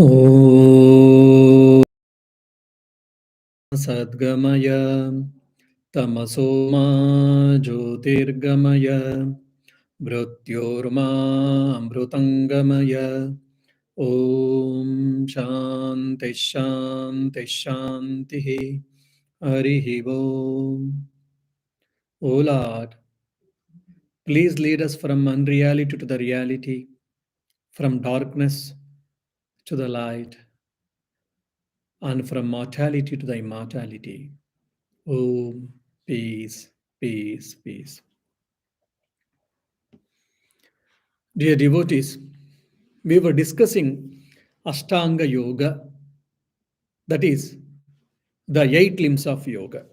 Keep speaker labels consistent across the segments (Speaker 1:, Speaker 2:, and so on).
Speaker 1: ॐ सद्गमय तमसो मा ज्योतिर्गमय मृत्योर्मामृतङ्गमय ॐ शान्तिः शान्तिः शान्तिः हरिः ॐ. O Lord, please lead us from unreality to the reality, from darkness to the light, and from mortality to the immortality. Om, peace, peace, peace. Dear devotees, we were discussing Ashtanga Yoga, that is, the 8 limbs of yoga.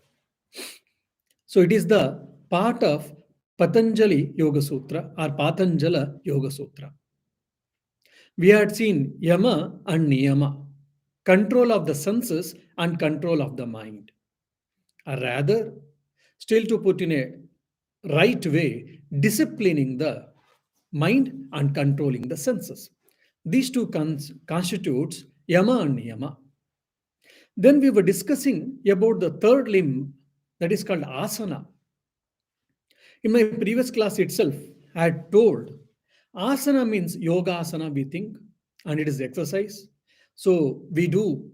Speaker 1: So it is the part of Patanjali Yoga Sutra or Patanjala Yoga Sutra. We had seen Yama and Niyama, control of the senses and control of the mind. Or rather, still to put in a right way, disciplining the mind and controlling the senses. These two constitutes Yama and Niyama. Then we were discussing about the third limb that is called Asana. In my previous class itself, I had told Asana means Yoga Asana, we think, and it is exercise. So we do.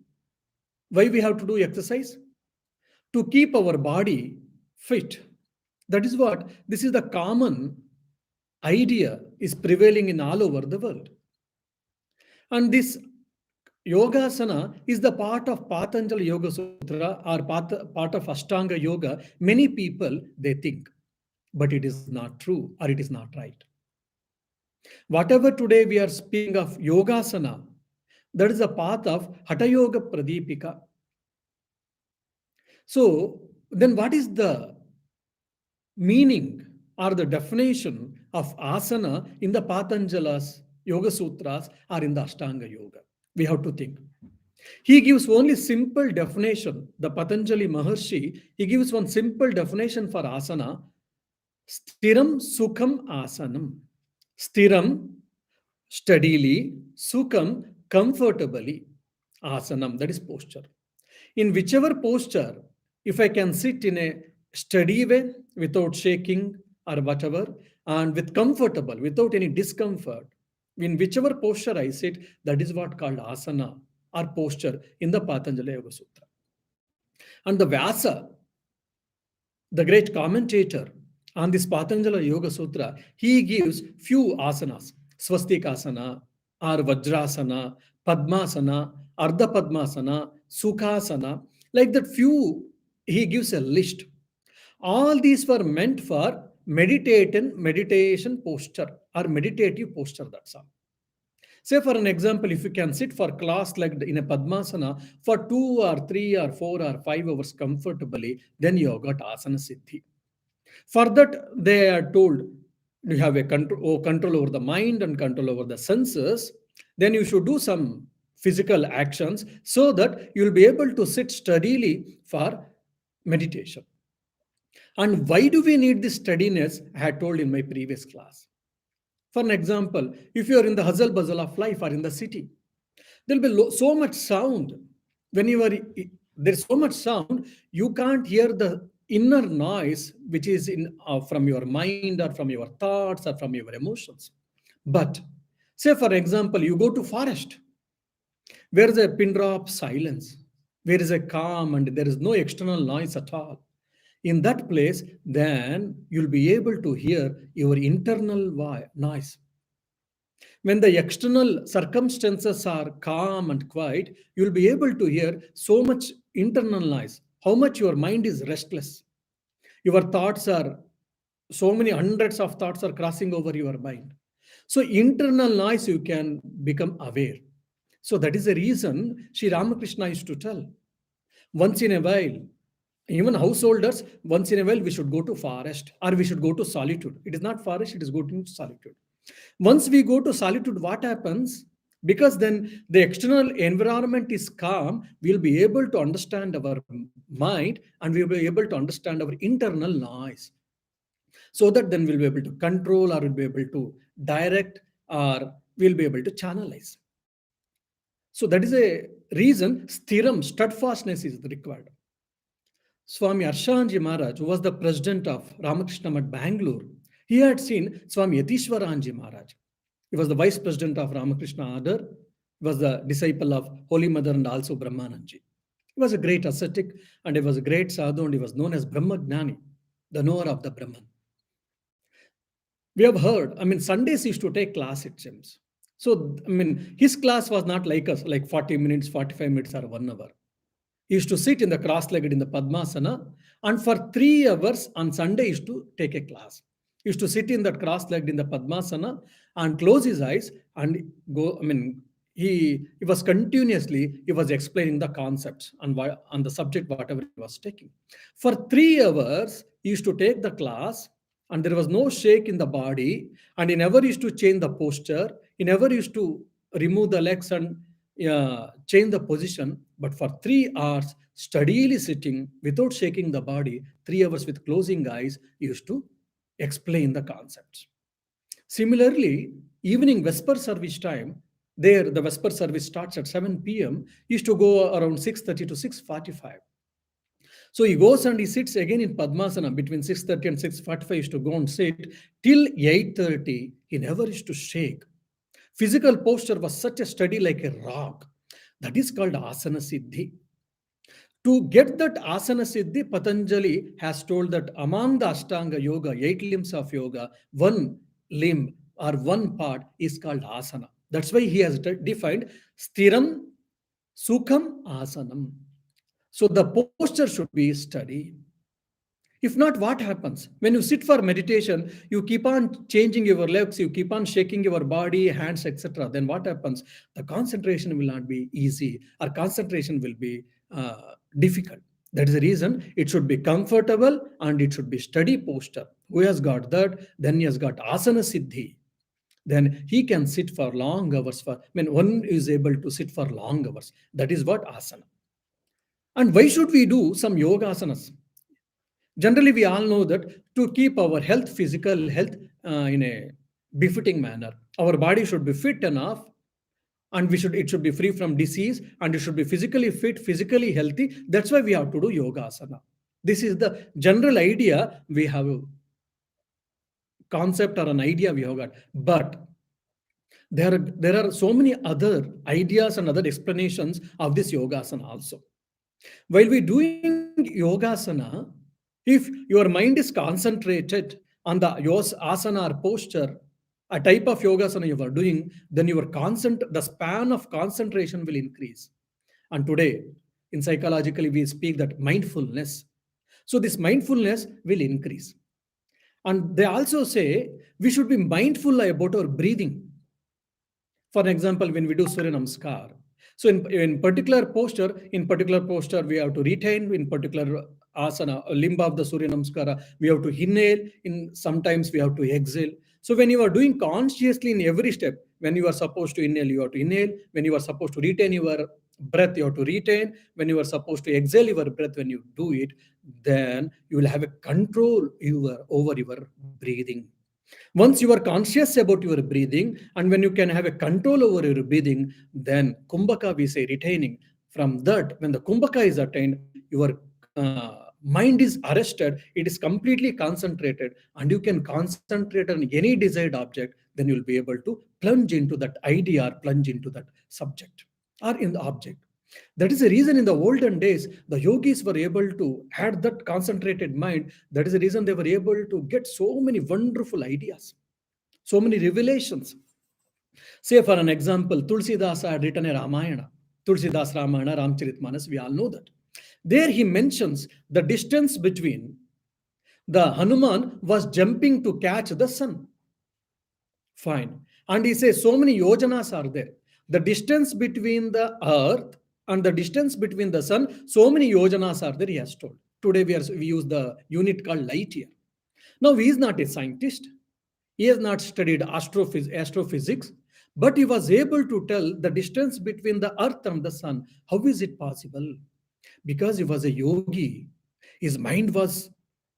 Speaker 1: Why we have to do exercise? To keep our body fit. That is what, this is the common idea is prevailing in all over the world. And this Yogasana is the part of Patanjali Yoga Sutra or part of Ashtanga Yoga. Many people, they think, but it is not true or it is not right. Whatever today we are speaking of Yogasana, that is a path of Hatha Yoga Pradipika. So then what is the meaning or the definition of asana in the Patanjala's Yoga Sutras or in the Ashtanga Yoga? We have to think. He gives only simple definition. The Patanjali Maharshi, he gives one simple definition for asana. Stiram Sukham Asanam. Stiram, steadily, Sukham, comfortably. Asanam, that is posture. In whichever posture, if I can sit in a steady way without shaking or whatever, and with comfortable, without any discomfort, in whichever posture I sit, that is what called asana or posture in the Patanjali Yoga Sutra. And the Vyasa, the great commentator on this Patanjali Yoga Sutra, he gives few asanas, Swastikasana or Vajrasana, Padmasana, Ardha Padmasana, Sukhasana, like that few, he gives a list. All these were meant for meditation posture or meditative posture, that's all. Say for an example, if you can sit for class like in a Padmasana for 2 or 3 or 4 or 5 hours comfortably, then you have got asana siddhi. For that, they are told you have a control over the mind and control over the senses. Then you should do some physical actions so that you will be able to sit steadily for meditation. And why do we need this steadiness? I had told in my previous class. For an example, if you are in the hustle bustle of life or in the city, there will be so much sound. When you are there's so much sound, you can't hear the inner noise which is in from your mind or from your thoughts or from your emotions. But say for example, you go to forest where is a pin drop silence, where is a calm and there is no external noise at all. In that place, then you'll be able to hear your internal noise. When the external circumstances are calm and quiet, you'll be able to hear so much internal noise, how much your mind is restless. Your thoughts are, so many hundreds of thoughts are crossing over your mind. So internal noise, you can become aware. So that is the reason Sri Ramakrishna used to tell, once in a while, even householders, once in a while, we should go to forest or we should go to solitude. It is not forest, it is going to solitude. Once we go to solitude, what happens? Because then the external environment is calm, we'll be able to understand our mind and we'll be able to understand our internal noise. So that then we'll be able to control or we'll be able to direct or we'll be able to channelize. So that is a reason stiram, steadfastness is required. Swami Arshanji Maharaj, who was the president of Ramakrishna at Bangalore, he had seen Swami Yatishwaranji Maharaj. He was the vice president of Ramakrishna Order. He was the disciple of Holy Mother and also Brahmananji. He was a great ascetic and he was a great sadhu and he was known as Brahmagnani, the knower of the Brahman. We have heard, Sundays he used to take class, it seems. So, his class was not like us, like 40 minutes, 45 minutes, or 1 hour. He used to sit in the cross-legged in the Padmasana, and for 3 hours on Sunday, he used to take a class. He used to sit in that cross-legged in the Padmasana and close his eyes and go. He was continuously he was explaining the concepts on the subject whatever he was taking. For 3 hours, he used to take the class, and there was no shake in the body, and he never used to change the posture. He never used to remove the legs and change the position, but for 3 hours, steadily sitting without shaking the body, 3 hours with closing eyes, he used to explain the concepts. Similarly, evening Vesper service time, there the Vesper service starts at 7 p.m., used to go around 6:30 to 6:45. So he goes and he sits again in Padmasana between 6:30 and 6:45, used to go and sit till 8:30. He never used to shake. Physical posture was such a steady like a rock. That is called asana siddhi. To get that asana siddhi, Patanjali has told that among the Ashtanga yoga, 8 limbs of yoga, one limb or one part is called asana. That's why he has defined stiram, sukham, asanam. So the posture should be steady. If not, what happens? When you sit for meditation, you keep on changing your legs, you keep on shaking your body, hands, etc. Then what happens? The concentration will not be easy, or concentration will be difficult. That is the reason it should be comfortable and it should be steady posture. Who has got that? Then he has got asana siddhi. Then he can sit for long hours. One is able to sit for long hours. That is what asana. And why should we do some yoga asanas? Generally, we all know that to keep our health, physical health, in a befitting manner, our body should be fit enough, and it should be free from disease, and it should be physically fit, physically healthy. That's why we have to do yoga asana. This is the general idea we have, concept or an idea we have got. But there are so many other ideas and other explanations of this yoga asana also. While we're doing yogasana, if your mind is concentrated on the asana or posture, a type of yogasana you are doing, then the span of concentration will increase. And today, in psychologically, we speak that mindfulness. So this mindfulness will increase. And they also say we should be mindful about our breathing. For example, when we do Surya Namaskar, so in particular posture, we have to retain in particular asana, a limb of the Surya Namaskara, we have to inhale, sometimes we have to exhale. So when you are doing consciously in every step, when you are supposed to inhale, you have to inhale. When you are supposed to retain your breath, you have to retain. When you are supposed to exhale your breath, when you do it, then you will have a control over your breathing. Once you are conscious about your breathing, and when you can have a control over your breathing, then kumbhaka, we say retaining. From that, when the kumbhaka is attained, your mind is arrested, it is completely concentrated, and you can concentrate on any desired object, then you'll be able to plunge into that idea or plunge into that subject or in the object. That is the reason in the olden days, the yogis were able to had that concentrated mind. That is the reason they were able to get so many wonderful ideas, so many revelations. Say for an example, Tulsidas had written a Ramayana, Tulsidas Ramayana, Ramcharitmanas, we all know that. There he mentions the distance between the Hanuman was jumping to catch the sun. Fine. And he says so many yojanas are there. The distance between the earth and the distance between the sun, so many yojanas are there, he has told. Today we use the unit called light year. Now he is not a scientist. He has not studied astrophysics, but he was able to tell the distance between the earth and the sun. How is it possible? Because he was a yogi. His mind was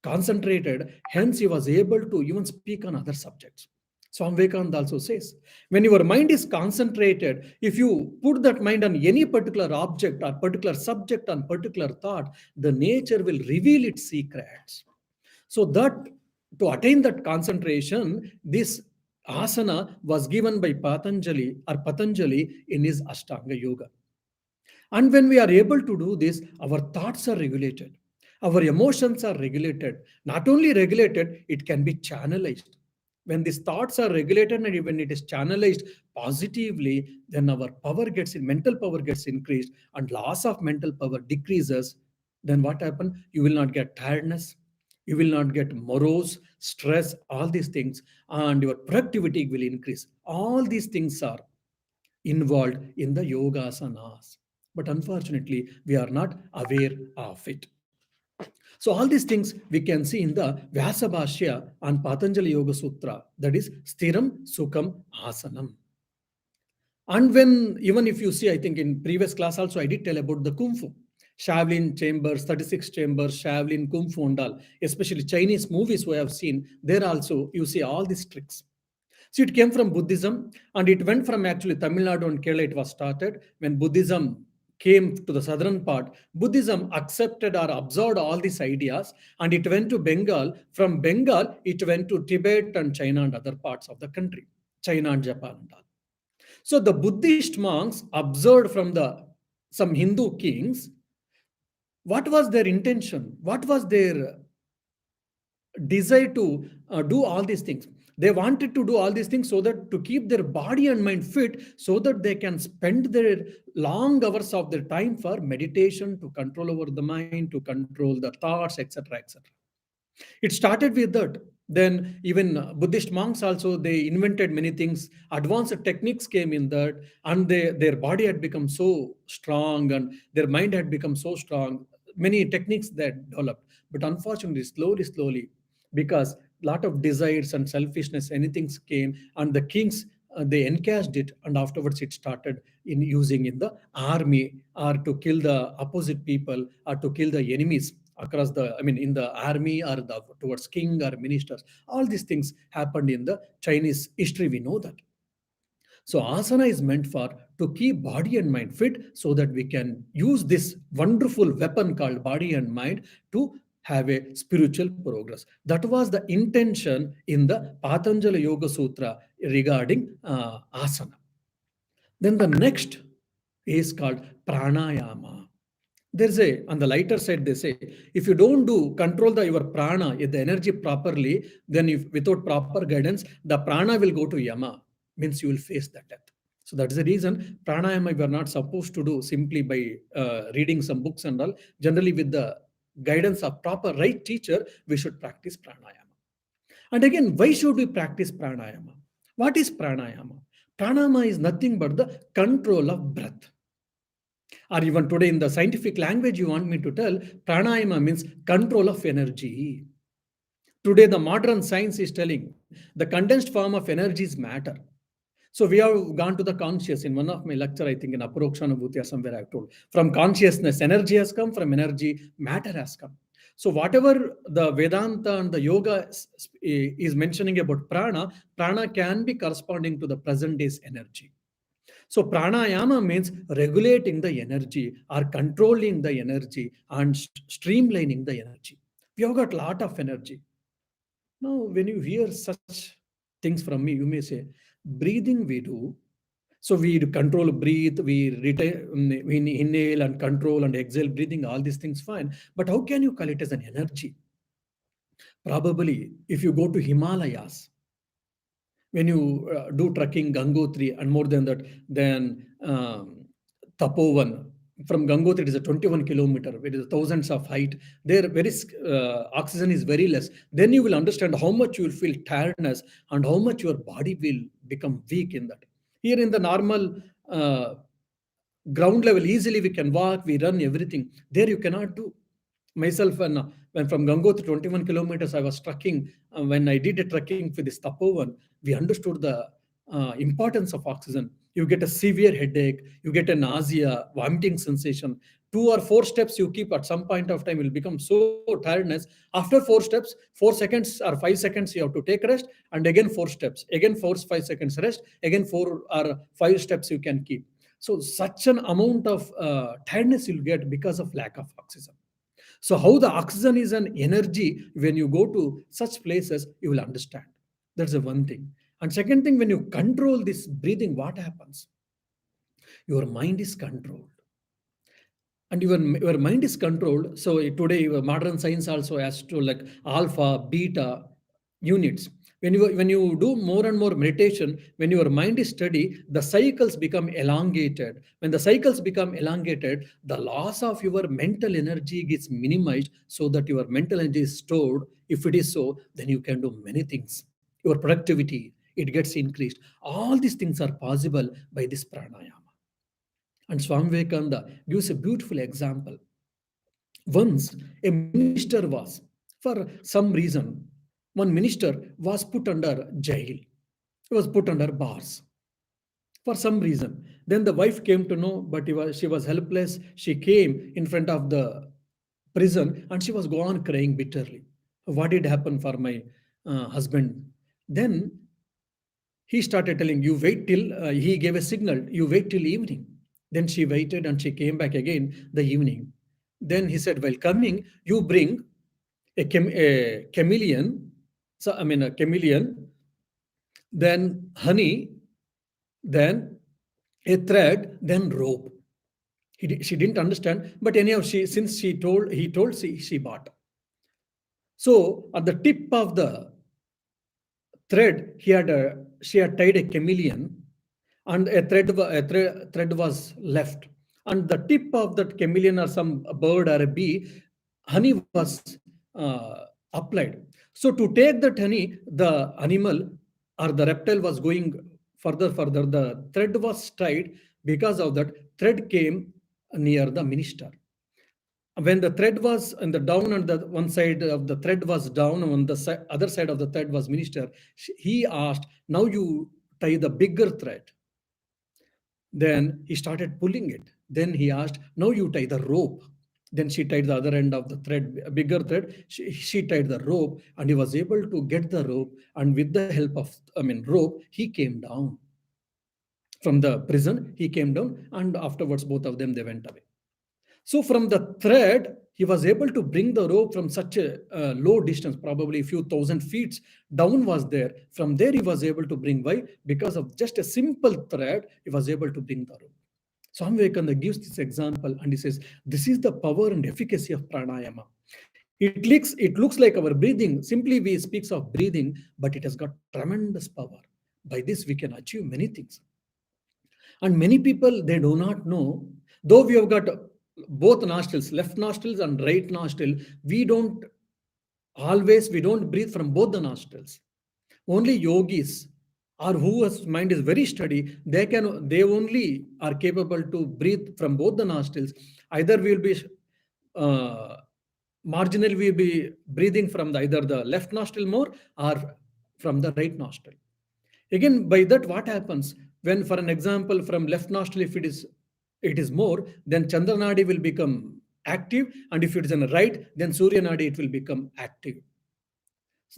Speaker 1: concentrated, hence he was able to even speak on other subjects. Swami Vivekananda also says, when your mind is concentrated, if you put that mind on any particular object or particular subject or particular thought, the nature will reveal its secrets. So that to attain that concentration, this asana was given by Patanjali in his Ashtanga Yoga. And when we are able to do this, our thoughts are regulated, our emotions are regulated. Not only regulated, it can be channelized. When these thoughts are regulated and when it is channelized positively, then our mental power gets increased, and loss of mental power decreases. Then what happens? You will not get tiredness, you will not get morose, stress, all these things, and your productivity will increase. All these things are involved in the yogasanas. But unfortunately, we are not aware of it. So all these things we can see in the Vyasa Bhashya on Patanjali Yoga Sutra, that is Stiram Sukham Asanam. And when, even if you see, I think in previous class also I did tell about the Kung Fu. Shaolin chambers, 36 chambers, Shaolin, Kung Fu and all, especially Chinese movies we have seen, there also you see all these tricks. So it came from Buddhism, and it went from actually Tamil Nadu and Kerala. It was started when Buddhism came to the southern part. Buddhism accepted or absorbed all these ideas, and it went to Bengal. From Bengal, it went to Tibet and China and other parts of the country, China and Japan and all. So the Buddhist monks observed from the some Hindu kings. What was their intention? What was their desire to do all these things? They wanted to do all these things so that to keep their body and mind fit, so that they can spend their long hours of their time for meditation, to control over the mind, to control the thoughts, etc., etc. It started with that. Then even Buddhist monks also, they invented many things. Advanced techniques came in that, and their body had become so strong and their mind had become so strong. Many techniques that developed, but unfortunately, slowly, because lot of desires and selfishness, anything came, and the kings they encased it, and afterwards it started in using in the army, or to kill the opposite people, or to kill the enemies across the, I mean, in the army, or the towards king or ministers. All these things happened in the Chinese history, we know that. So asana is meant for to keep body and mind fit, so that we can use this wonderful weapon called body and mind to have a spiritual progress. That was the intention in the Patanjali Yoga Sutra regarding asana. Then the next is called pranayama. There's a, on the lighter side, they say, if you don't do control your prana, the energy properly, then if without proper guidance, the prana will go to yama, means you will face the death. So that's the reason pranayama we are not supposed to do simply by reading some books and all. Generally, with the guidance of proper right teacher, we should practice pranayama. And again, why should we practice pranayama? What is pranayama? Pranayama is nothing but the control of breath. Or even today in the scientific language, you want me to tell, pranayama means control of energy. Today, the modern science is telling the condensed form of energy is matter. So we have gone to the conscious. In one of my lecture, I think in Aparokshanubhuti or somewhere I've told, from consciousness, energy has come, from energy, matter has come. So whatever the Vedanta and the yoga is mentioning about prana, prana can be corresponding to the present day's energy. So pranayama means regulating the energy or controlling the energy and streamlining the energy. We have got a lot of energy. Now, when you hear such things from me, you may say, breathing we do. So we control breathe, we retain, we inhale and control and exhale breathing, all these things fine. But how can you call it as an energy? Probably if you go to Himalayas, when you do trekking Gangotri and more than that, then Tapovan. From Gangotri, it is a 21 kilometer. It is thousands of height. There, very oxygen is very less. Then you will understand how much you will feel tiredness and how much your body will become weak in that. Here in the normal ground level, easily we can walk, we run everything. There you cannot do. Myself, when from Gangotri 21 kilometers, I was trekking. When I did a trekking for this Tapovan, we understood the importance of oxygen. you get a severe headache, you get a nausea, vomiting sensation. 2 or 4 steps you keep, at some point of time will become so tiredness. After 4 steps, 4 seconds or 5 seconds you have to take rest, and again 4 steps, again 4 5 seconds rest, again 4 or 5 steps you can keep. So such an amount of tiredness you'll get because of lack of oxygen. So how the oxygen is an energy, when you go to such places, you will understand. That's the one thing. And second thing, when you control this breathing, what happens? Your mind is controlled. And your mind is controlled. So today modern science also has to, like, alpha beta units. When you do more and more meditation, when your mind is steady, the cycles become elongated. When the cycles become elongated, the loss of your mental energy gets minimized, so that your mental energy is stored. If it is so, then you can do many things. Your productivity, it gets increased. All these things are possible by this pranayama. And Swami Vivekananda gives a beautiful example. Once a minister was, for some reason, one minister was put under jail. He was put under bars for some reason. Then the wife came to know, but she was helpless. She came in front of the prison and she was gone crying bitterly. What did happen for my husband? Then he started telling, you wait till, he gave a signal, you wait till evening. Then she waited and she came back again the evening. Then he said, while coming, you bring a chameleon, so I mean a chameleon, then honey, then a thread, then rope. She didn't understand, but anyhow, since he told, she bought. So at the tip of the thread, she had tied a chameleon, and a thread was left. And the tip of that chameleon or some bird or a bee, honey was applied. So to take that honey, the animal or the reptile was going further. The thread was tied. Because of that, thread came near the minister. When the thread was on the down, and the one side of the thread was down, on the other side of the thread was minister, he asked, now you tie the bigger thread. Then he started pulling it. Then he asked, now you tie the rope. Then she tied the other end of the thread, a bigger thread. She tied the rope, and he was able to get the rope. And with the help of, rope, he came down from the prison. He came down, and afterwards, both of them, they went away. So from the thread, he was able to bring the rope from such a low distance, probably a few thousand feet down was there. From there, he was able to bring. Why? Because of just a simple thread, he was able to bring the rope. Swami Vivekananda gives this example, and he says, this is the power and efficacy of pranayama. It looks like our breathing. Simply we speaks of breathing, but it has got tremendous power. By this, we can achieve many things. And many people, they do not know, though we have got both nostrils, left nostrils and right nostril, we don't breathe from both the nostrils. Only yogis, or whose mind is very steady, they only are capable to breathe from both the nostrils. Either we will be uh, marginally we will be breathing from either the left nostril more, or from the right nostril. Again, by that, what happens? When, for an example, from left nostril, if it is more, then Chandranadi will become active, and if it is on the right, then Surya Nadi, it will become active.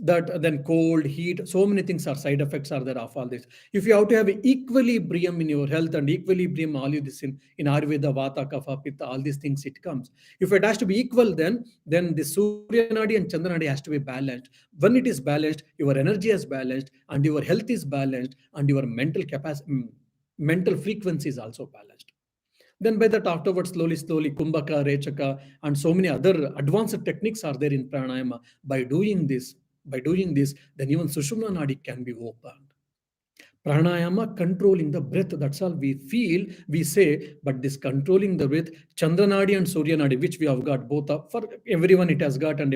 Speaker 1: That then cold, heat, so many things are side effects are there of all this. If you have to have equilibrium in your health, and equilibrium, all of this in Ayurveda, Vata, Kapha, Pitta, all these things, it comes. If it has to be equal, then the Surya Nadi and Chandra Nadi has to be balanced. When it is balanced, your energy is balanced, and your health is balanced, and your mental capacity, mental frequency is also balanced. Then by that, afterwards, slowly, Kumbhaka, Rechaka, and so many other advanced techniques are there in pranayama. By doing this, then even Sushumna Nadi can be opened. Pranayama, controlling the breath, that's all we feel, we say, but this controlling the breath, Chandranadi and Surya Nadi, which we have got both up, for everyone it has got, and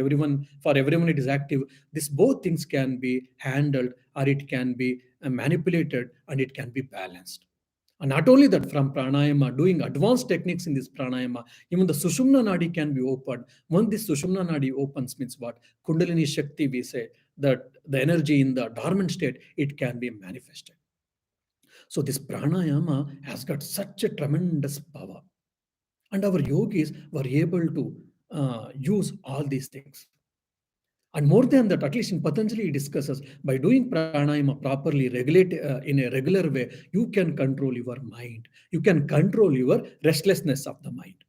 Speaker 1: for everyone it is active. This both things can be handled, or it can be manipulated, and it can be balanced. And not only that, from pranayama, doing advanced techniques in this pranayama, even the Sushumna Nadi can be opened. When this Sushumna Nadi opens, means what? Kundalini Shakti, we say, that the energy in the dormant state, it can be manifested. So this pranayama has got such a tremendous power. And our yogis were able to use all these things. And more than that, at least in Patanjali, he discusses by doing pranayama properly, regulate in a regular way, you can control your mind. You can control your restlessness of the mind.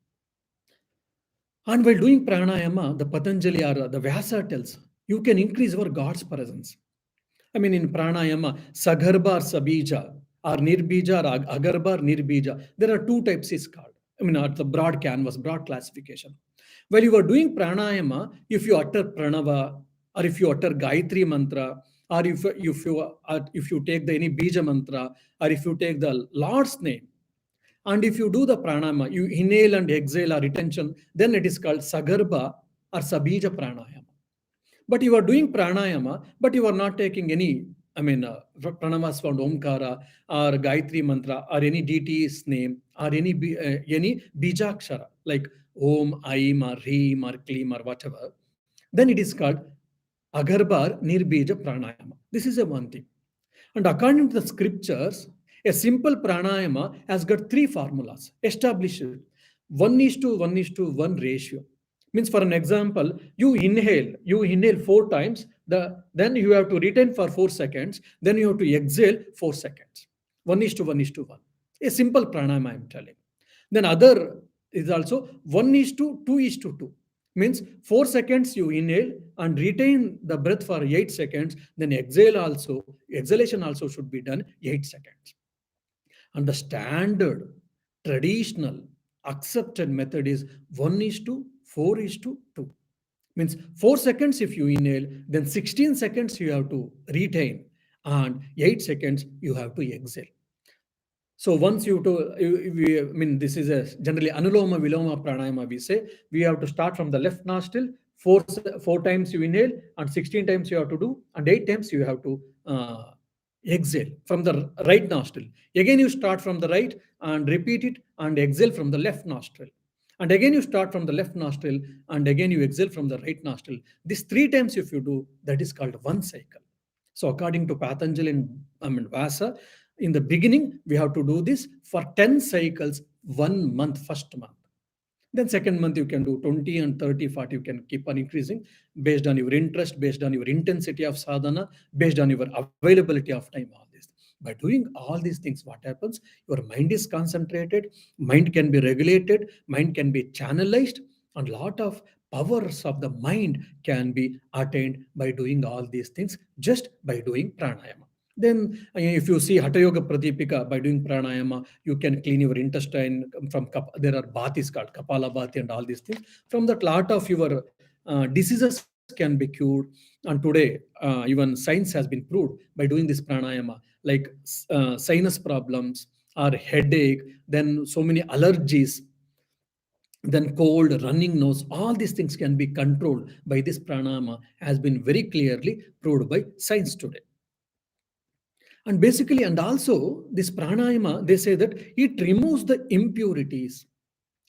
Speaker 1: And while doing pranayama, the Patanjali or the Vyasa tells you can increase your God's presence. I mean, in pranayama, sagarbha or sabija, or nirbija or agarbha or nirbija, there are two types is called. I mean, at the broad canvas, broad classification. While you are doing pranayama, if you utter pranava, or if you utter Gayatri mantra, or if you take the any bija mantra, or if you take the Lord's name, and if you do the pranayama, you inhale and exhale or retention, then it is called sagarbha or sabija pranayama. But you are doing pranayama, but you are not taking any, pranavas found Omkara or Gayatri mantra or any deity's name or any bijakshara like Om, Aim or Reem or Klim or whatever. Then it is called Agarbar Nirbija Pranayama. This is a one thing. And according to the scriptures, a simple pranayama has got three formulas established 1:1:1 ratio. Means, for an example, you inhale 4 times, then you have to retain for 4 seconds, then you have to exhale 4 seconds. 1:1:1. A simple pranayama, I'm telling. Then other is also 1:2:2. Means 4 seconds you inhale and retain the breath for 8 seconds, then exhalation also should be done 8 seconds. And the standard, traditional, accepted method is 1:4:2. Means 4 seconds if you inhale, then 16 seconds you have to retain, and 8 seconds you have to exhale. So once this is a generally anuloma viloma pranayama. We say we have to start from the left nostril, four times you inhale, and 16 times you have to do, and 8 times you have to exhale from the right nostril. Again, you start from the right and repeat it and exhale from the left nostril. And again, you start from the left nostril and again you exhale from the right nostril. This 3 times if you do, that is called one cycle. So according to Patanjali and Vasa, in the beginning, we have to do this for 10 cycles, 1 month, first month. Then second month, you can do 20 and 30, 40, you can keep on increasing based on your interest, based on your intensity of sadhana, based on your availability of time, all this. By doing all these things, what happens? Your mind is concentrated, mind can be regulated, mind can be channelized, and lot of powers of the mind can be attained by doing all these things just by doing pranayama. Then, if you see Hatha Yoga Pratipika, by doing pranayama, you can clean your intestine from there are baths called Kapala Bhati and all these things. From that, lot of your diseases can be cured. And today, even science has been proved by doing this pranayama, like sinus problems or headache, then so many allergies, then cold, running nose, all these things can be controlled by this pranayama, has been very clearly proved by science today. And basically, and also this pranayama, they say that it removes the impurities.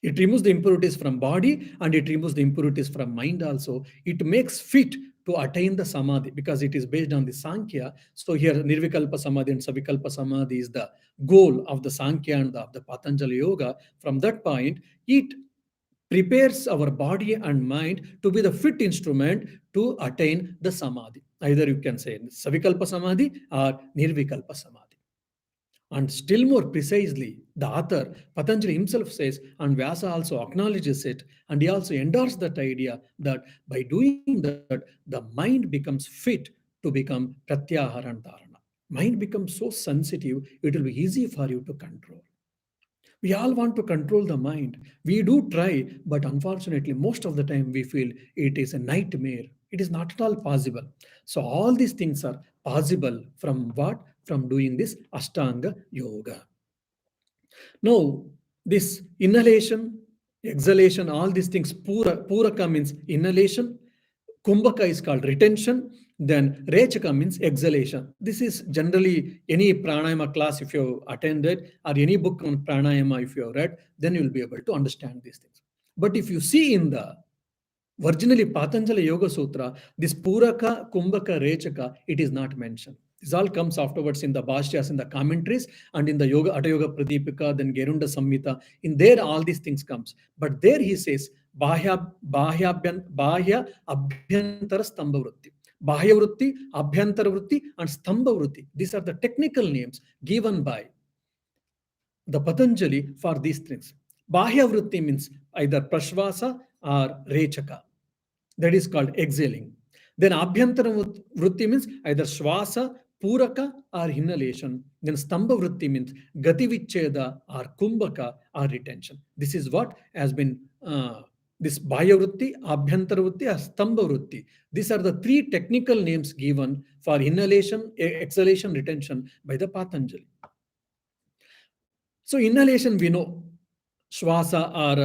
Speaker 1: It removes the impurities from body and it removes the impurities from mind also. It makes fit to attain the samadhi because it is based on the Sankhya. So here Nirvikalpa Samadhi and Savikalpa Samadhi is the goal of the Sankhya and the Patanjali Yoga. From that point, it prepares our body and mind to be the fit instrument to attain the samadhi. Either you can say Savikalpa Samadhi or Nirvikalpa Samadhi. And still more precisely, the author Patanjali himself says, and Vyasa also acknowledges it, and he also endorsed that idea that by doing that, the mind becomes fit to become pratyahara and dharana. Mind becomes so sensitive, it will be easy for you to control. We all want to control the mind. We do try, but unfortunately, most of the time we feel it is a nightmare. It is not at all possible. So, all these things are possible from what? From doing this Ashtanga Yoga. Now, this inhalation, exhalation, all these things, Puraka means inhalation, Kumbhaka is called retention, then Rechaka means exhalation. This is generally any pranayama class if you attended or any book on pranayama if you have read, then you will be able to understand these things. But if you see in the originally Patanjali Yoga Sutra, this Puraka, Kumbhaka, Rechaka, it is not mentioned. This all comes afterwards in the Bhashyas, in the commentaries, and in the Yoga Hatha Yoga Pradipika, then Gerunda Samhita. In there, all these things comes. But there he says, Bahya Abhyantara Stambha Vritti. Bahya Vritti, Abhyantara Vritti, and Stambha Vritti. These are the technical names given by the Patanjali for these things. Bahya Vritti means either Prashvasa or Rechaka. That is called exhaling. Then Abhyantara Vritti means either Shvasa, Puraka or inhalation. Then Stambha Vritti means Gati Vicheda or Kumbhaka or retention. This is what has been this Bahya Vritti, Abhyantara Vritti or Stambha Vritti. These are the three technical names given for inhalation, exhalation, retention by the Patanjali. So inhalation we know, Shvasa or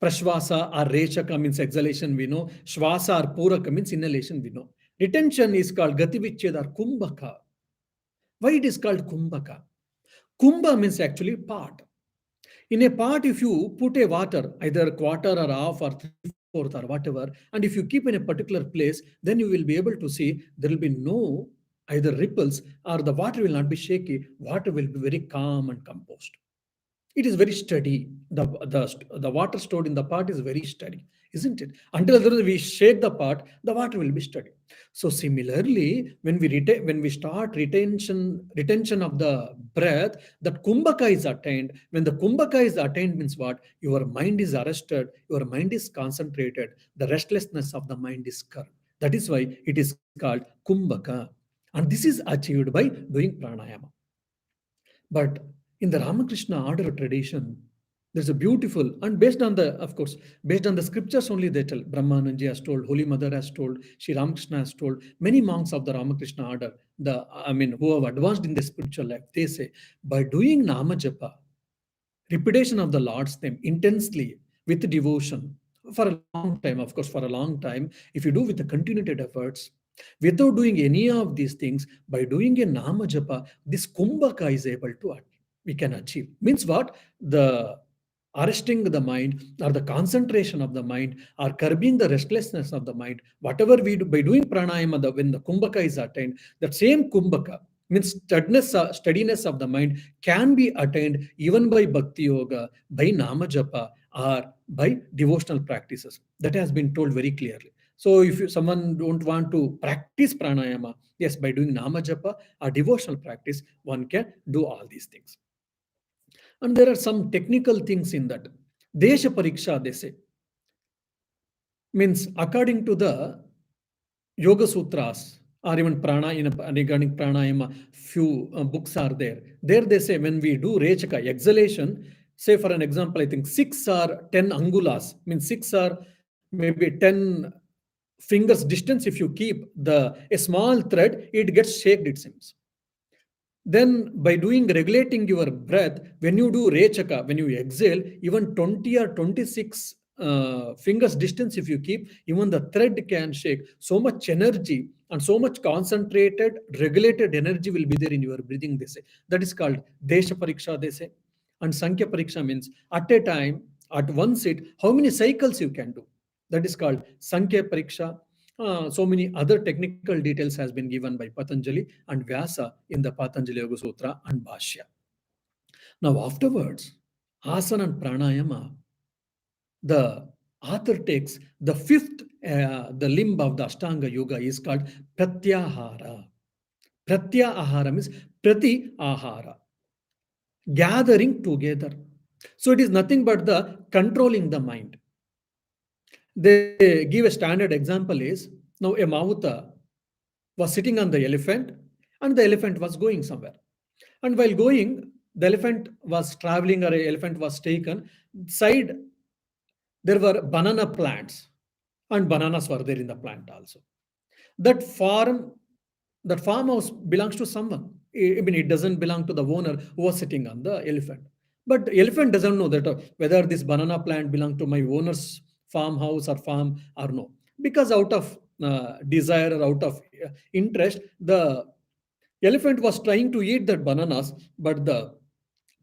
Speaker 1: Prashvasa or Rechaka means exhalation we know. Shvasa or Puraka means inhalation we know. Retention is called Gati Vicheda or Kumbhaka. Why it is called Kumbhaka? Kumbha means actually pot. In a pot, if you put a water, either quarter or half or three-fourth or whatever, and if you keep in a particular place, then you will be able to see there will be no either ripples or the water will not be shaky. Water will be very calm and composed. It is very steady. The water stored in the pot is very steady, isn't it? Until we shake the pot, the water will be steady. So similarly, when we start retention of the breath, that kumbhaka is attained. When the kumbhaka is attained means what? Your mind is arrested, your mind is concentrated, the restlessness of the mind is curbed. That is why it is called kumbhaka. And this is achieved by doing pranayama. But in the Ramakrishna order tradition, there's a beautiful, and based on the, of course, based on the scriptures only they tell. Brahmananji has told, Holy Mother has told, Sri Ramakrishna has told, many monks of the Ramakrishna order, who have advanced in the spiritual life, they say, by doing Nama Japa, repetition of the Lord's name intensely with devotion for a long time, of course, for a long time, if you do with the continued efforts, without doing any of these things, by doing a Nama Japa, this Kumbhaka is able to we can achieve. Means what? The arresting the mind or the concentration of the mind or curbing the restlessness of the mind, whatever we do by doing pranayama, when the Kumbhaka is attained, that same Kumbhaka means steadiness of the mind can be attained even by Bhakti Yoga, by Nama Japa, or by devotional practices. That has been told very clearly. So if someone don't want to practice pranayama, yes, by doing Nama Japa or devotional practice, one can do all these things. And there are some technical things in that. Desha Pariksha, they say. Means according to the Yoga Sutras or even regarding pranayama, few books are there. There they say when we do Rechaka, exhalation, say for an example, I think 6 or 10 angulas, means 6 or maybe 10 fingers distance, if you keep a small thread, it gets shaked, it seems. Then by regulating your breath, when you do Rechaka, when you exhale, even 20 or 26 fingers distance if you keep, even the thread can shake. So much energy and so much concentrated, regulated energy will be there in your breathing, they say. That is called Desha Pariksha, they say. And Sankhya Pariksha means at a time, at one sit, how many cycles you can do. That is called Sankhya Pariksha. So many other technical details has been given by Patanjali and Vyasa in the Patanjali Yoga Sutra and Bhashya. Now afterwards, asana and pranayama, the author takes the fifth, the limb of the Ashtanga Yoga is called Pratyahara. Pratyahara means Prati Ahara, gathering together. So it is nothing but the controlling the mind. They give a standard example is, now a Mahuta was sitting on the elephant and the elephant was going somewhere. And while going, the elephant was traveling or an elephant was taken. Side, there were banana plants and bananas were there in the plant also. That farmhouse belongs to someone. I mean, it doesn't belong to the owner who was sitting on the elephant. But the elephant doesn't know that whether this banana plant belongs to my owner's farmhouse or farm or no. Because out of desire or out of interest, the elephant was trying to eat that bananas, but the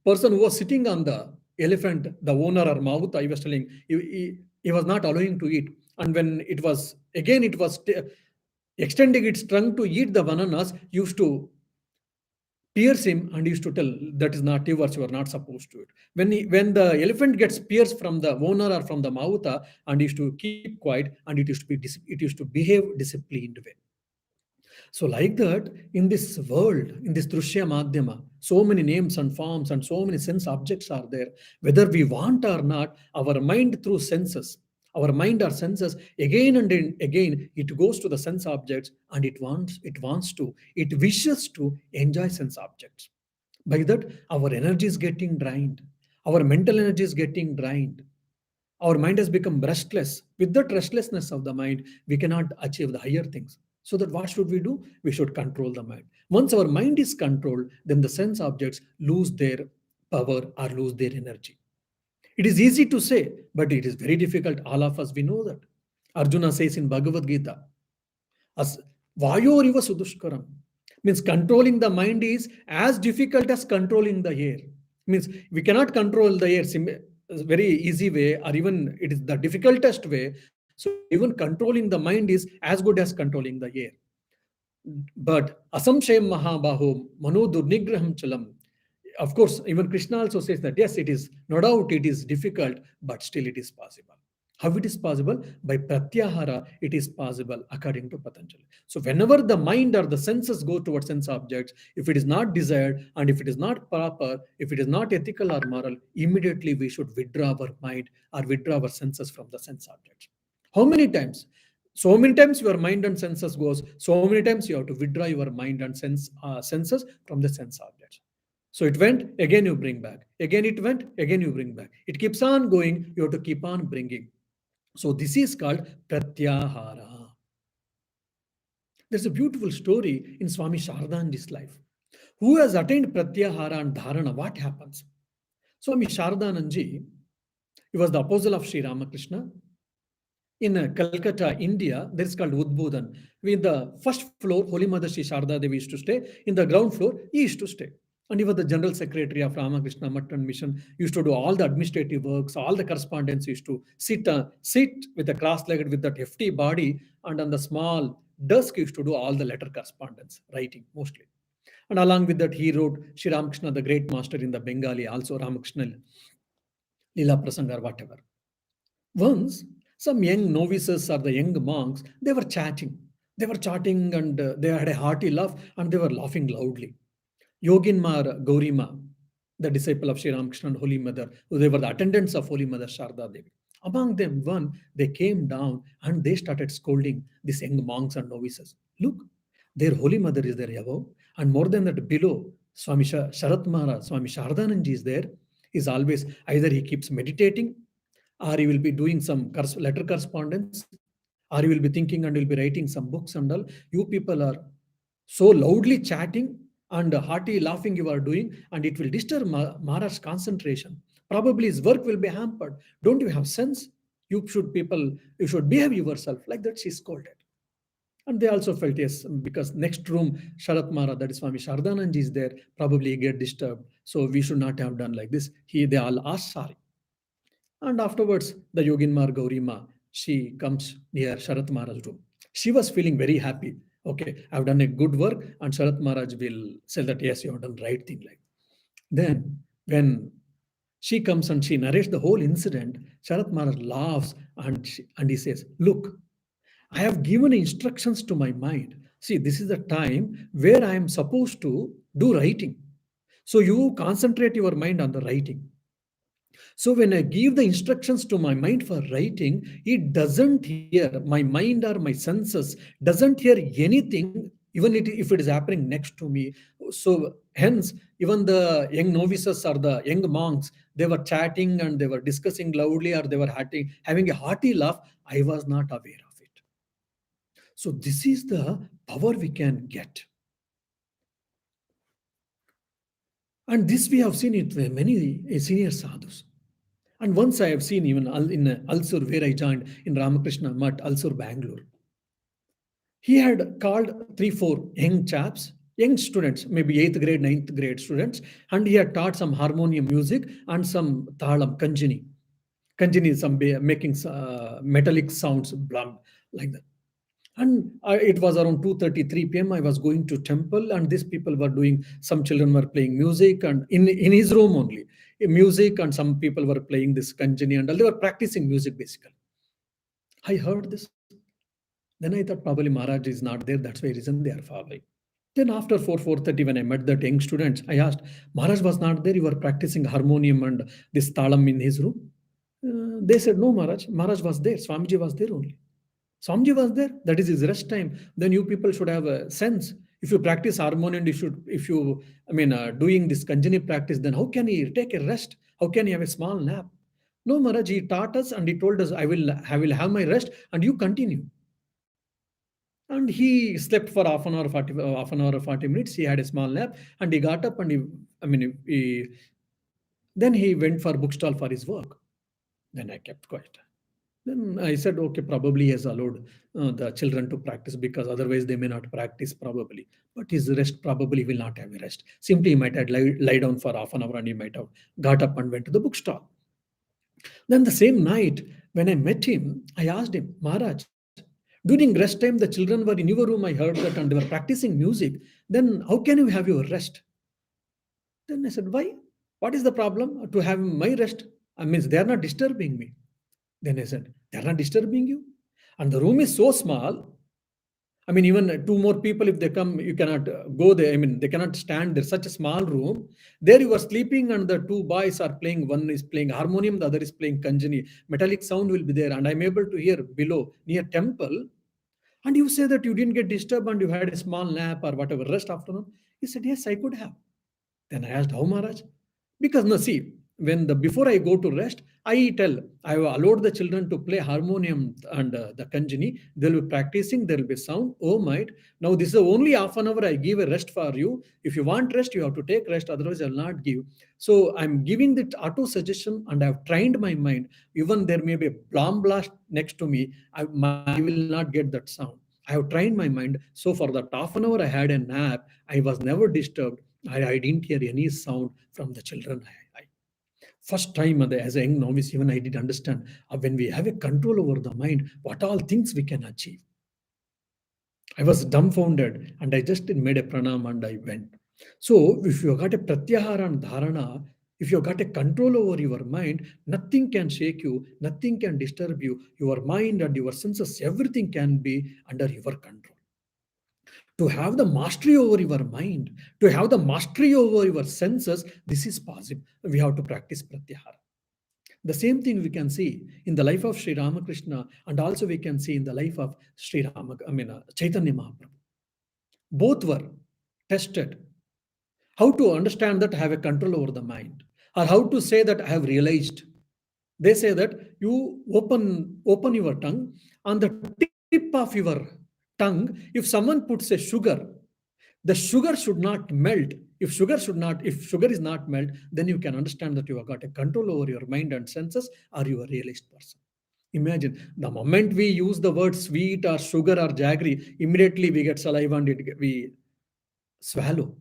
Speaker 1: person who was sitting on the elephant, the owner or Mahuta, I was telling, he was not allowing to eat. And when it was extending its trunk to eat the bananas, used to pierce him and used to tell that is not yours, you are not supposed to it. When the elephant gets pierced from the owner or from the mouth, and used to keep quiet, and it used to behave disciplined way. So, like that, in this world, in this Drushya Madhyama, so many names and forms and so many sense objects are there. Whether we want or not, our mind through senses, our mind or senses, again and again, it goes to the sense objects, and it wishes to enjoy sense objects. By that, our energy is getting drained, our mental energy is getting drained, our mind has become restless. With that restlessness of the mind, we cannot achieve the higher things. So that what should we do? We should control the mind. Once our mind is controlled, then the sense objects lose their power or lose their energy. It is easy to say, but it is very difficult. All of us, we know that. Arjuna says in Bhagavad Gita, as Vayoriva Sudushkaram, means controlling the mind is as difficult as controlling the air. Means we cannot control the air very easy way, or even it is the difficultest way. So even controlling the mind is as good as controlling the air. But asamshayam mahabaho mano durnigraham chalam. Of course, even Krishna also says that yes, it is no doubt it is difficult, but still it is possible. How it is possible? By pratyahara, it is possible according to Patanjali. So whenever the mind or the senses go towards sense objects, if it is not desired and if it is not proper, if it is not ethical or moral, immediately we should withdraw our mind or withdraw our senses from the sense objects. How many times? So many times your mind and senses goes. So many times you have to withdraw your mind and senses from the sense objects. So it went, again you bring back. Again it went, again you bring back. It keeps on going, you have to keep on bringing. So this is called pratyahara. There's a beautiful story in Swami Shardanji's life. Who has attained pratyahara and dharana? What happens? Swami Shardananji, he was the apostle of Sri Ramakrishna. In Calcutta, India, there is called Udbodhan. With the first floor, Holy Mother Sri Sharda Devi used to stay. In the ground floor, he used to stay. And he was the general secretary of Ramakrishna Math and Mission. Used to do all the administrative works, all the correspondence. Used to sit with a cross-legged with that hefty body, and on the small desk used to do all the letter correspondence, writing mostly. And along with that, he wrote Sri Ramakrishna, the great master in the Bengali, also Ramakrishna Lila Prasanga or whatever. Once, some young novices or the young monks, they were chatting. They were chatting and they had a hearty laugh and they were laughing loudly. Yoginmar Gaurima, the disciple of Sri Ramakrishna and Holy Mother, they were the attendants of Holy Mother Sharda Devi. Among them, one, they came down and they started scolding these young monks and novices. Look, their Holy Mother is there above, and more than that, below, Swami Sharat Maharaj, Swami Shardananji is there. Is always either he keeps meditating, or he will be doing some letter correspondence, or he will be thinking and will be writing some books and all. You people are so loudly chatting and hearty laughing you are doing, and it will disturb Maharaj's concentration. Probably his work will be hampered. Don't you have sense? You should behave yourself. Like that, she scolded. And they also felt, yes, because next room, Sharat Maharaj, that is Swami Shardananji is there, probably he get disturbed. So we should not have done like this. They all asked sorry. And afterwards, the Yoginmar Gaurima, she comes near Sharat Maharaj's room. She was feeling very happy. Okay, I've done a good work, and Sharat Maharaj will say that, yes, you have done right thing. Like then, when she comes and she narrates the whole incident, Sharat Maharaj laughs and he says, look, I have given instructions to my mind. See, this is the time where I am supposed to do writing. So you concentrate your mind on the writing. So when I give the instructions to my mind for writing, it doesn't hear, my mind or my senses doesn't hear anything, even if it is happening next to me. So hence, even the young novices or the young monks, they were chatting and they were discussing loudly, or they were having a hearty laugh. I was not aware of it. So this is the power we can get. And this we have seen it with many senior sadhus. And once I have seen even in Alsur, where I joined in Ramakrishna Math, Alsur, Bangalore. He had called 3-4 young chaps, young students, maybe 8th grade, 9th grade students, and he had taught some harmonium music and some talam, kanjini. Kanjini is some making metallic sounds, blam, like that. And it was around 2:33 p.m. I was going to temple, and these people were doing, some children were playing music, and in his room only, music, and some people were playing this kanjani, and they were practicing music basically. I heard this. Then I thought probably Maharaj is not there. That's why reason they are following. Then after 4:30, when I met that young students, I asked, Maharaj was not there. You were practicing harmonium and this talam in his room. They said, no, Maharaj. Maharaj was there. Swamiji was there only. Swamiji was there. That is his rest time. Then you people should have a sense. If you practice harmonium, if you, doing this Kanjani practice, then how can he take a rest? How can he have a small nap? No, Maharaj, he taught us and he told us, I will have my rest and you continue. And he slept for half an hour or 40 minutes. He had a small nap and he got up and then he went for bookstall for his work. Then I kept quiet. Then I said, okay, probably he has allowed the children to practice because otherwise they may not practice probably. But his rest probably will not have a rest. Simply he might have lie down for half an hour and he might have got up and went to the bookstall. Then the same night, when I met him, I asked him, Maharaj, during rest time, the children were in your room. I heard that and they were practicing music. Then how can you have your rest? Then I said, why? What is the problem to have my rest? I mean, they are not disturbing me. Then I said, they are not disturbing you? And the room is so small. I mean, even two more people, if they come, you cannot go there. I mean, they cannot stand there. Such a small room. There you are sleeping, and the two boys are playing. One is playing harmonium, the other is playing kanjani. Metallic sound will be there, and I'm able to hear below near temple. And you say that you didn't get disturbed and you had a small nap or whatever rest afternoon. He said, yes, I could have. Then I asked, how, Maharaj? Because no, see, when the before I go to rest, I have allowed the children to play harmonium and the kanjani. They'll be practicing, there will be sound. Oh my! Now this is only half an hour I give a rest for you. If you want rest, you have to take rest. Otherwise, I'll not give. So I'm giving that auto suggestion, and I've trained my mind. Even there may be a bomb blast next to me, I will not get that sound. I have trained my mind. So for that half an hour, I had a nap. I was never disturbed. I didn't hear any sound from the children. First time as a young novice, even I did understand when we have a control over the mind, what all things we can achieve. I was dumbfounded and I just made a pranam and I went. So if you got a pratyahara and dharana, if you got a control over your mind, nothing can shake you, nothing can disturb you. Your mind and your senses, everything can be under your control. To have the mastery over your mind, to have the mastery over your senses, this is possible. We have to practice pratyahara. The same thing we can see in the life of Sri Ramakrishna, and also we can see in the life of Chaitanya Mahaprabhu. Both were tested. How to understand that I have a control over the mind, or how to say that I have realized. They say that you open your tongue, on the tip of your tongue, if someone puts a sugar, the sugar should not melt. If sugar is not melt, then you can understand that you have got a control over your mind and senses, or you are a realized person. Imagine the moment we use the word sweet or sugar or jaggery, immediately we get saliva and we swallow.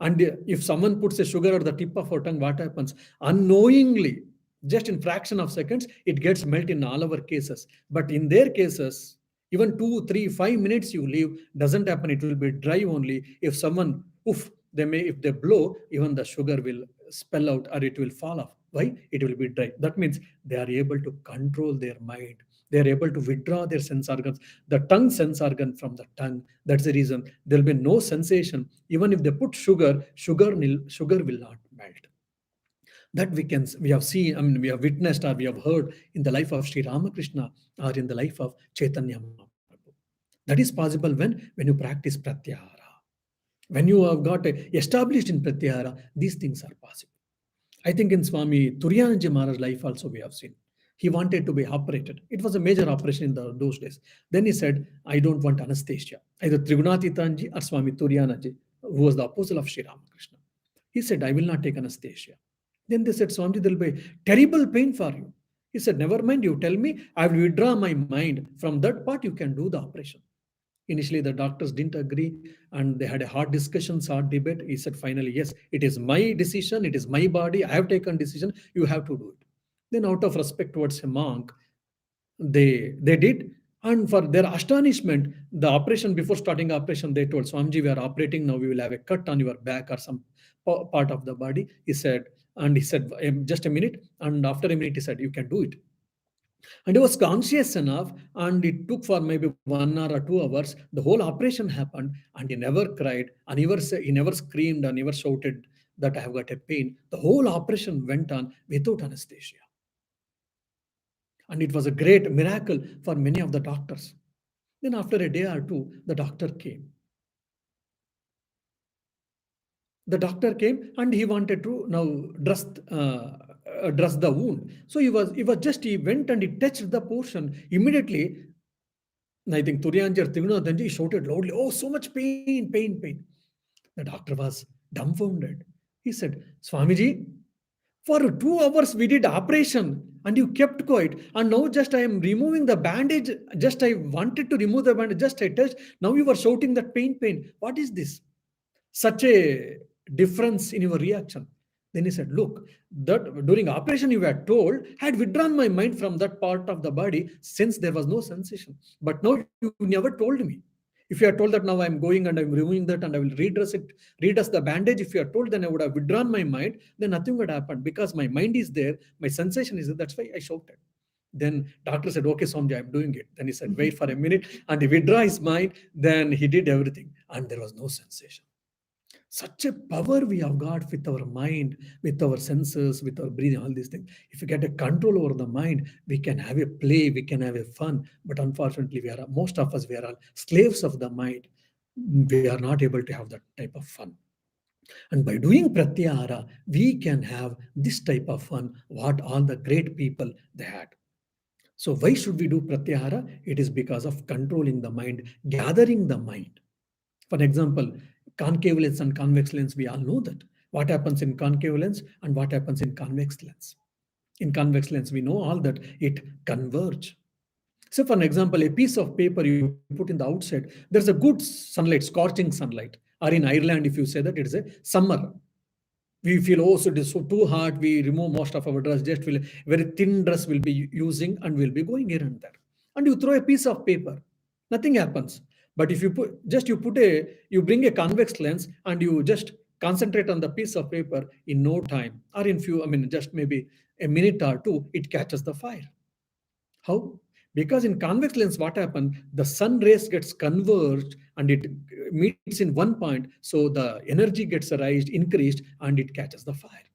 Speaker 1: And if someone puts a sugar at the tip of our tongue, what happens? Unknowingly, just in fraction of seconds, it gets melt in all our cases. But in their cases, even 2, 3, 5 minutes you leave, doesn't happen. It will be dry only. If someone, if they blow, even the sugar will spell out or it will fall off. Why? It will be dry. That means they are able to control their mind. They are able to withdraw their sense organs, the tongue sense organ from the tongue. That's the reason there will be no sensation. Even if they put sugar will not melt. That we have seen, we have witnessed or we have heard in the life of Sri Ramakrishna or in the life of Chaitanya Mahaprabhu. That is possible when you practice pratyahara. When you have got established in pratyahara, these things are possible. I think in Swami Turyananji Maharaj's life also we have seen. He wanted to be operated. It was a major operation in those days. Then he said, I don't want anesthesia. Either Trigunatitanji or Swami Turyananji, who was the apostle of Sri Ramakrishna. He said, I will not take anesthesia. Then they said, Swamiji, there will be terrible pain for you. He said, never mind, you tell me, I will withdraw my mind. From that part, you can do the operation. Initially, the doctors didn't agree and they had a hard discussion, hard debate. He said, finally, yes, it is my decision. It is my body. I have taken decision. You have to do it. Then out of respect towards a monk, they did. And for their astonishment, the operation, before starting operation, they told Swamiji, we are operating now. We will have a cut on your back or some part of the body. He said, just a minute. And after a minute, he said, you can do it. And he was conscious enough, and it took for maybe 1 hour or 2 hours. The whole operation happened, and he never cried, and he never screamed, and never shouted that I have got a pain. The whole operation went on without anesthesia. And it was a great miracle for many of the doctors. Then after a day or two, the doctor came. The doctor came and he wanted to now dress the wound. So he went and he touched the portion. Immediately, I think Turyanjar Tiguna shouted loudly, oh, so much pain, pain, pain. The doctor was dumbfounded. He said, Swamiji, for 2 hours we did operation and you kept quiet. And now just I am removing the bandage. Just I wanted to remove the bandage. Just I touched. Now you were shouting that pain, pain. What is this? Such a difference in your reaction. Then he said, look, that during operation you were told, I had withdrawn my mind from that part of the body since there was no sensation. But now you never told me. If you had told that now I'm going and I'm removing that and I will redress the bandage, if you had told, then I would have withdrawn my mind, then nothing would happen because my mind is there, my sensation is there. That's why I shouted. Then doctor said, okay, Somji, I'm doing it. Then he said, wait for a minute, and he withdrew his mind. Then he did everything and there was no sensation. Such a power we have got with our mind, with our senses, with our breathing, all these things. If we get a control over the mind, we can have a play, we can have a fun. But unfortunately, most of us, we are all slaves of the mind. We are not able to have that type of fun. And by doing pratyahara, we can have this type of fun, what all the great people they had. So why should we do pratyahara? It is because of controlling the mind, gathering the mind. For example, concave lens and convex lens, we all know that. What happens in concave lens and what happens in convex lens. In convex lens, we know all that it converge. So for an example, a piece of paper you put in the outside, there's a good sunlight, scorching sunlight. Or in Ireland, if you say that it is a summer, we feel, oh, so it is so too hot, we remove most of our dress, just will very thin dress will be using and will be going here and there. And you throw a piece of paper, nothing happens. But if you you bring a convex lens and you just concentrate on the piece of paper, in no time, or in just maybe a minute or two, it catches the fire. How? Because in convex lens, what happens? The sun rays gets converged and it meets in one point. So the energy gets raised, increased, and it catches the fire.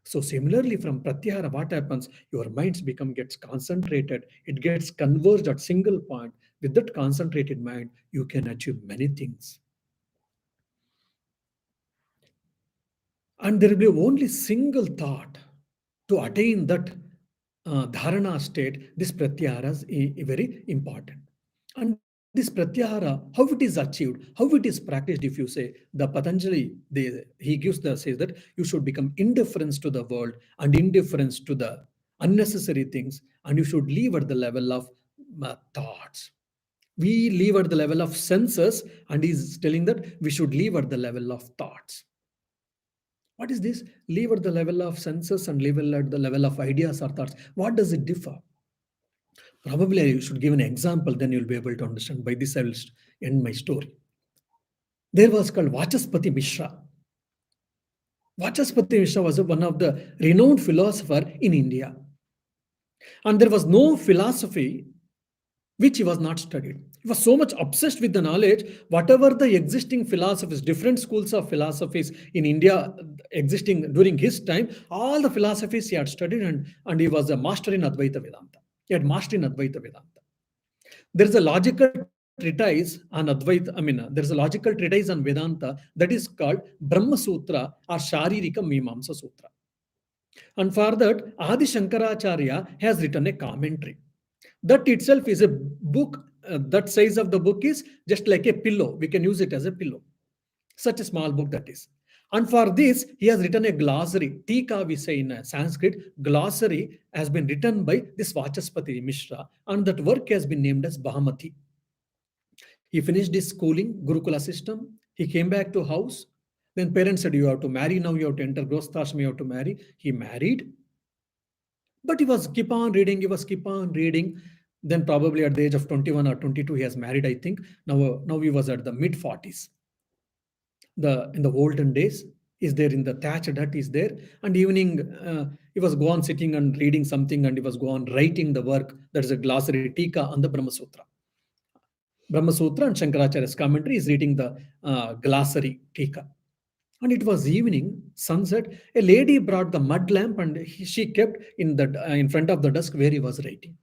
Speaker 1: So similarly, from pratyahara, what happens? Your minds gets concentrated. It gets converged at single point. With that concentrated mind, you can achieve many things. And there will be only single thought to attain that dharana state. This pratyahara is very important. And this pratyahara, how it is achieved, how it is practiced, if you say, the Patanjali, he says that you should become indifference to the world and indifference to the unnecessary things, and you should live at the level of thoughts. We live at the level of senses, and he's telling that we should live at the level of thoughts. What is this? Live at the level of senses and live at the level of ideas or thoughts. What does it differ? Probably I should give an example, then you'll be able to understand. By this, I will end my story. There was called Vachaspati Mishra. Vachaspati Mishra was one of the renowned philosopher in India. And there was no philosophy which he was not studied. He was so much obsessed with the knowledge, whatever the existing philosophies, different schools of philosophies in India existing during his time, all the philosophies he had studied, and he was a master in Advaita Vedanta. He had mastered in Advaita Vedanta. There is a logical treatise on Advaita, there is a logical treatise on Vedanta that is called Brahma Sutra or Sharirika Mimamsa Sutra. And for that, Adi Shankaracharya has written a commentary. That itself is a book. That size of the book is just like a pillow. We can use it as a pillow. Such a small book that is. And for this, he has written a glossary. Tika, we say in Sanskrit. Glossary has been written by this Vachaspati Mishra, and that work has been named as Bahamati. He finished his schooling, Gurukula system. He came back to house. Then parents said, you have to marry now, you have to enter Grosthashram, you have to marry. He married. But he was keep on reading, Then probably at the age of 21 or 22, he has married, I think. Now he was at the mid 40s. In the olden days, is there in the thatched hut is there, and evening he was go on sitting and reading something, and he was go on writing the work, that is a glossary tika on the Brahma Sutra. Brahma Sutra and Shankaracharya's commentary is reading the glossary tika. And it was evening, sunset. A lady brought the mud lamp, and she kept in front of the desk where he was writing.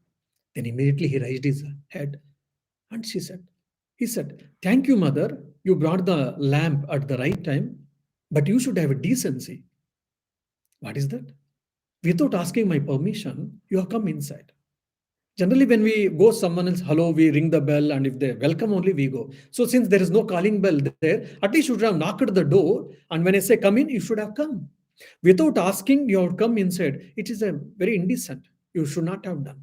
Speaker 1: Then immediately he raised his head, and he said, "Thank you, mother. You brought the lamp at the right time, but you should have a decency." What is that? Without asking my permission, you have come inside. Generally, when we go someone else, hello, we ring the bell, and if they welcome only, we go. So since there is no calling bell there, at least you should have knocked the door, and when I say come in, you should have come. Without asking, you have come inside. It is a very indecent. You should not have done.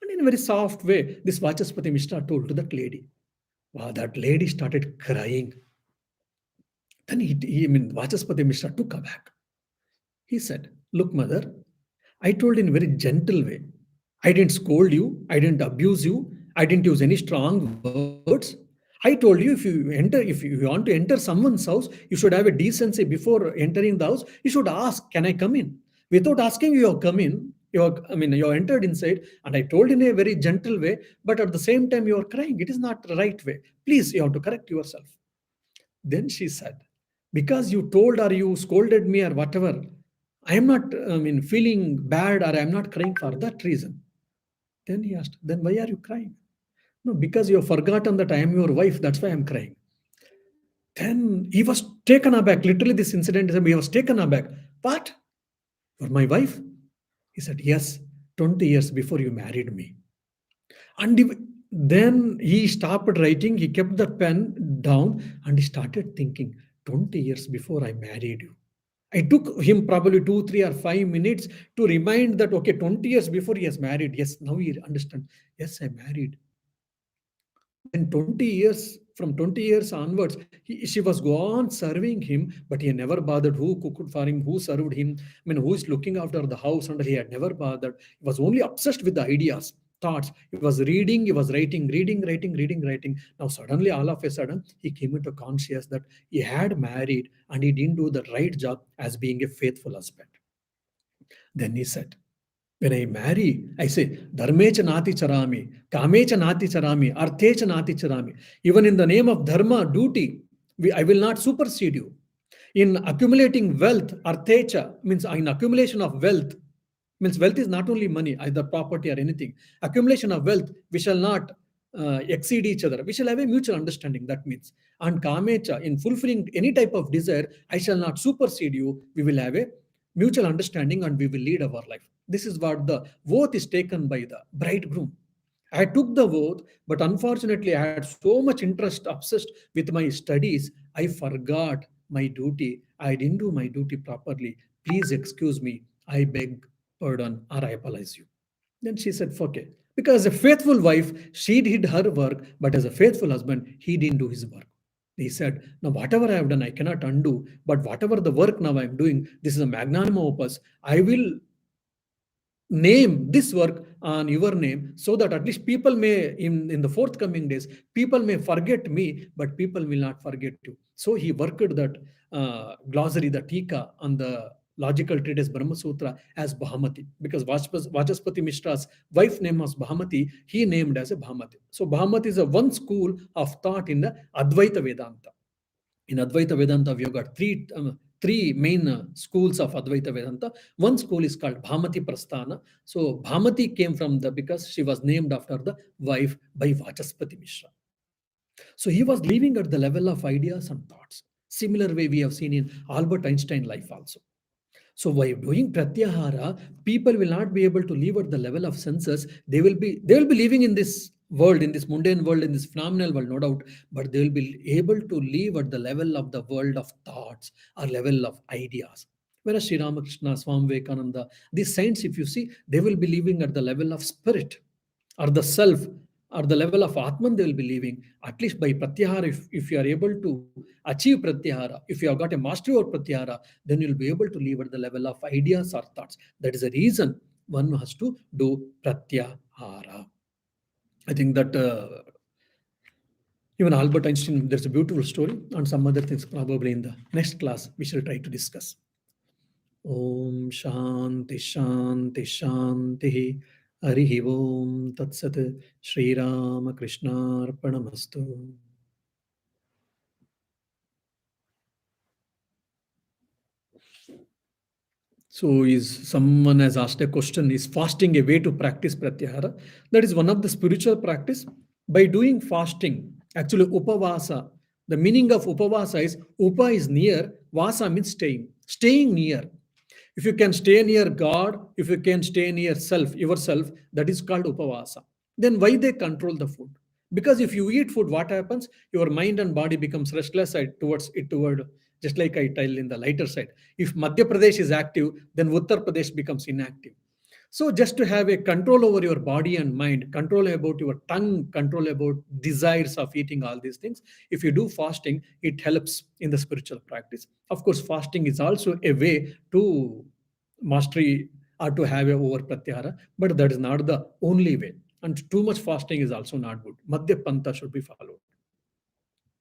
Speaker 1: And in a very soft way, this Vachaspati Mishra told to that lady. Wow, that lady started crying. Then Vachaspati Mishra took aback. He said, "Look, mother, I told in a very gentle way. I didn't scold you. I didn't abuse you. I didn't use any strong words. I told you if you want to enter someone's house, you should have a decency before entering the house. You should ask, can I come in? Without asking, you have come in. You have entered inside, and I told in a very gentle way, but at the same time, you are crying. It is not the right way. Please, you have to correct yourself." Then she said, "Because you told or you scolded me or whatever, I am not feeling bad, or I am not crying for that reason." Then he asked, "Then why are you crying?" "No, because you have forgotten that I am your wife. That's why I am crying." Then he was taken aback. Literally, this incident, he was taken aback. "What? You're my wife?" He said, "Yes, 20 years before you married me." And then he stopped writing, he kept the pen down, and he started thinking, 20 years before I married you. It took him probably 2, 3, or 5 minutes to remind that, okay, 20 years before he has married. Yes, now he understands. Yes, I married. Then 20 years, from 20 years onwards, she was gone serving him, but he never bothered who cooked for him, who served him, who is looking after the house, and he had never bothered. He was only obsessed with the ideas, thoughts. He was reading, he was writing, reading, writing, reading, writing. Now suddenly, all of a sudden, he came into conscious that he had married and he didn't do the right job as being a faithful husband. Then he said, when I marry, I say, Dharmecha nati charami, Kamecha nati charami, Arthecha nati charami. Even in the name of Dharma, duty, I will not supersede you. In accumulating wealth, Arthecha means in accumulation of wealth, means wealth is not only money, either property or anything. Accumulation of wealth, we shall not exceed each other. We shall have a mutual understanding, that means. And Kamecha, in fulfilling any type of desire, I shall not supersede you. We will have a mutual understanding and we will lead our life. This is what the oath is taken by the bridegroom. I took the oath, but unfortunately, I had so much interest, obsessed with my studies, I forgot my duty. I didn't do my duty properly. Please excuse me. I beg pardon or I apologize you. Then she said, okay. Because as a faithful wife, she did her work, but as a faithful husband, he didn't do his work. He said, now whatever I have done, I cannot undo, but whatever the work now I'm doing, this is a magnanimum opus. I will name this work on your name so that at least people may, in the forthcoming days, people may forget me, but people will not forget you. So he worked that glossary, the tika on the logical treatise Brahma Sutra as Bahamati, because Vachaspati Mishra's wife name was Bahamati, he named as a Bahamati. So Bahamati is a one school of thought in the Advaita Vedanta. In Advaita Vedanta, we have got three main schools of Advaita Vedanta. One school is called Bhamati Prasthana. So Bhamati came from because she was named after the wife by Vachaspati Mishra. So he was living at the level of ideas and thoughts. Similar way we have seen in Albert Einstein life also. So by doing pratyahara, people will not be able to live at the level of senses. They will be living in this world, in this mundane world, in this phenomenal world, no doubt, but they will be able to live at the level of the world of thoughts or level of ideas. Whereas Sri Ramakrishna, Swami Vivekananda, these saints, if you see, they will be living at the level of spirit or the self or the level of Atman they will be living. At least by Pratyahara, if you are able to achieve Pratyahara, if you have got a mastery over Pratyahara, then you'll be able to live at the level of ideas or thoughts. That is the reason one has to do Pratyahara. I think that even Albert Einstein, there's a beautiful story, and some other things probably in the next class we shall try to discuss. Om Shanti Shanti Shanti. Harihi Om Tat Sat. Shri Rama Krishna Arpanamastu. So, is someone has asked a question: is fasting a way to practice pratyahara? That is one of the spiritual practice. By doing fasting, actually upavasa. The meaning of upavasa is upa is near, vasa means staying, staying near. If you can stay near God, if you can stay near self, yourself, that is called upavasa. Then why they control the food? Because if you eat food, what happens? Your mind and body becomes restless side towards it toward, just like I tell in the lighter side. If Madhya Pradesh is active, then Uttar Pradesh becomes inactive. So just to have a control over your body and mind, control about your tongue, control about desires of eating all these things. If you do fasting, it helps in the spiritual practice. Of course, fasting is also a way to mastery or to have a over pratyahara, but that is not the only way. And too much fasting is also not good. Madhya Pantha should be followed.